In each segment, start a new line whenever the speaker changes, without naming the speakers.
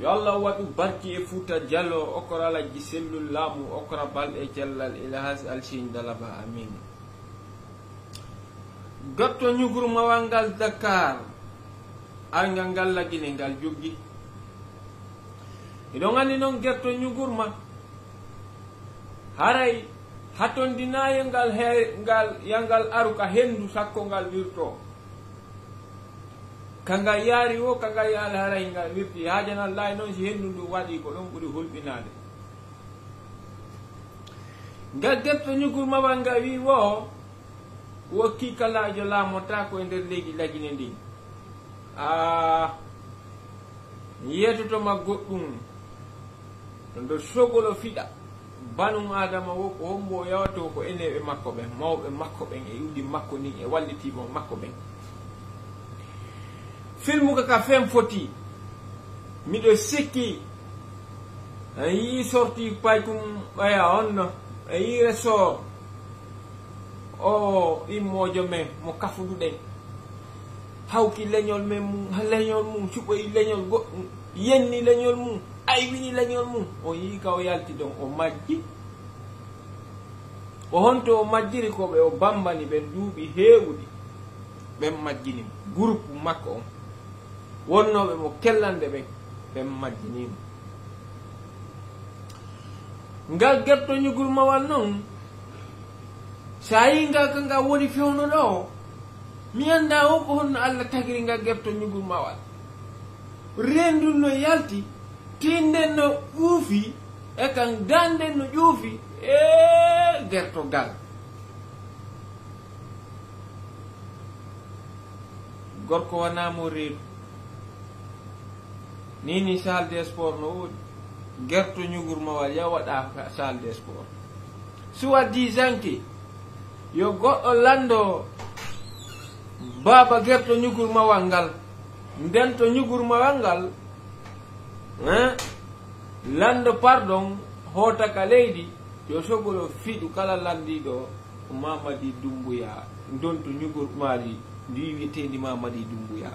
yo Allah waɗu barki e Fouta Djallon okora lajji sellul laamu okora bal e cellal ilahas alshin dalaba amin. Gatto ñugur mawangal Dakar anga ngal lagine ngal joggi iɗon andi noon gerto ñugurma haray haton dinaye ngal ngal yangal aruka hendu sakko ngal wirto kanga yaari o kanga yaali haray ngal wirti hajana lay noon si hendu ndu waɗi ko ɗon ɓuri hulɓinade ngal gerto ñugurma wanga wi wo wokki kalajo laamota ko e nder leydi lagine ndi yetotoma goɗɗum ndo sogolo fiɗa banum adama wo ko hombo yawato ko eneɓe makko ɓen mawɓe makko ɓen e yudi makko ni e wallitimo makko ɓen filmu kaka fen foti miɗo sikki yi sorti Paikoum ɓaya on e yi resor o immojo men mo kafuduɗen hawki leñol men mum leñol mum cuɓoyi leñol goɗɗum yenni leñol mum aywini leñol mum o yi ka o yalti ɗon o majji o honto o majjiri koɓe o bambani ɓen duuɓi heewuɗi ɓen majjinimo groupe makko on wonnoɓe mo kellande ɓen majjinimo ngal gerto ñugol mawal noon sa yi ngal ka nga woni fewno ɗo mi anda o ko honno Allah tagiri ngal gerto ñugol mawal rendul no yalti tinden no ƴuufi e kan danden no ƴuufi e gerto gal gorko wanamo reedu nini salle des sport no woodi gerto ñugol mawal yawaɗa salle des sport suwa 10 ans yo goɗɗo lando baba gerto ñugol mawal ngal nden to ñugol mawal ngal lando pardon hotaka leydi yo sogolo fiɗu kala landiɗo Mamady Doumbouya donto ñugol maari ndi wiyetendi Mamady Doumbouya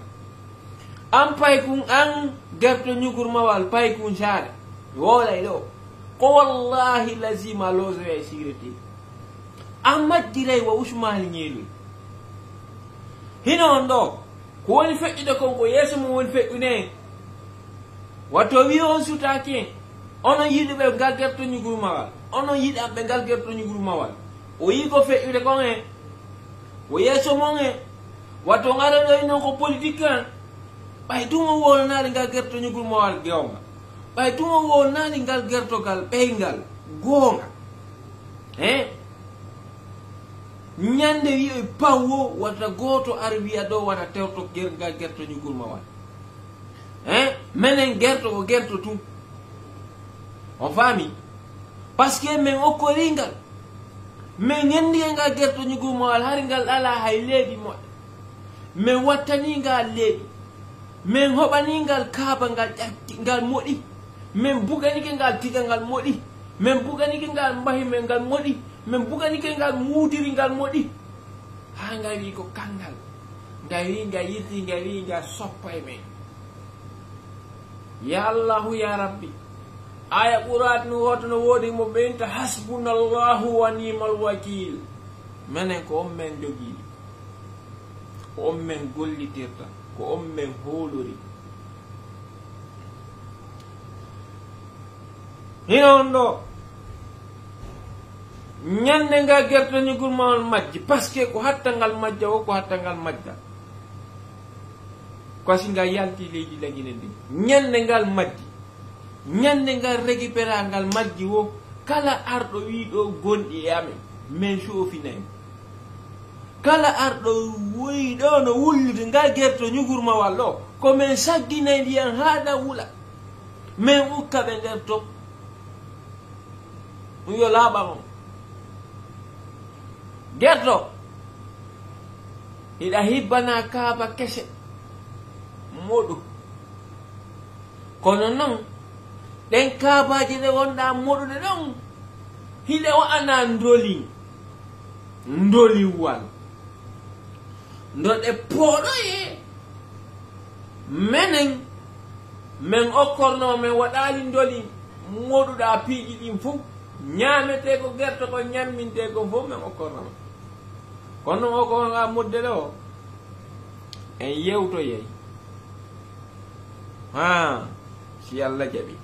an Paikoun an gerto ñugol mawal Paikoun sare wolay ɗo ko wallahi lazima losoya e sigrete an majjiray wa Ousmane ñeeloy hino on ɗo ko woni feƴƴude kon ko yeeso mum woni feƴƴune watto wi on sutake onon yiɗuɓe ngal gerto ñugol mawal onon yiɗanɓe ngal gerto ñugol mawal o yi ko feƴƴude kon e o yeeso mon e watto ngara ɗo noon ko politique an ɓay tumo wolnade ngal gerto ñugol mawal gewnga ɓay tumo wolnade ngal gertogal ɓeygal goonga ñande wi o pawwo wata goto ar wiya ɗo wata tewto ngal gerto ñugol mawal menen gerto ko gerto tum on faami par ce que min okkoringal min gendi e ngal gerto ñugol mawal har ngal ala hay leeɓi moƴƴe min wattaningal leeɓi min hoɓaningal kaaba ngal ƴakki ngal moɗi min buganike ngal tiga ngal moɗi min buganike ngal mbahi men ngal moɗi min buganike ngal muudiri ngal moɗi ha ngal wi ko kangal ngal wi ngal yitti ngal wi ngal soppa e men ya allahu ya rabbi aya ɓurat no woto no woodi mo ɓeynta hasbunallahu wa nimal wakil menen ko on men jogiiɗi ko on men gollitirta ko on men hoolori hino on ɗo ñande ngal gerto ñugol mawal majji par ce que ko hatta ngal majja o ko hatta ngal majja kwasi ngal yalti leydi lagine ndi ñande ngal majji ñande ngal récupéra ngal majji wo kala arɗo wiɗo gonɗi e amen min soofinayi kala arɗo wiɗo no wullide ngal gerto ñugol mawal ɗo ko min sagginayi ndiyan haɗa wula min ukka ɓe nder top ɗum yo laaɓa on gerto hiɗa hibbana kaaba kese moɗo kono noon ɗen kaabaji ɗe wonɗa moɗuɗe ɗon hiɗe wa'ana ndoliwal ndo ɗe pooɗoye menen men okkorno men waɗali ndoli moɗuɗa piiji ɗin fof ñamete ko guerte ko ñamminte ko fof men okkornoma kono o ko nga muddere o en yewtoyey ha si Allah jaɓi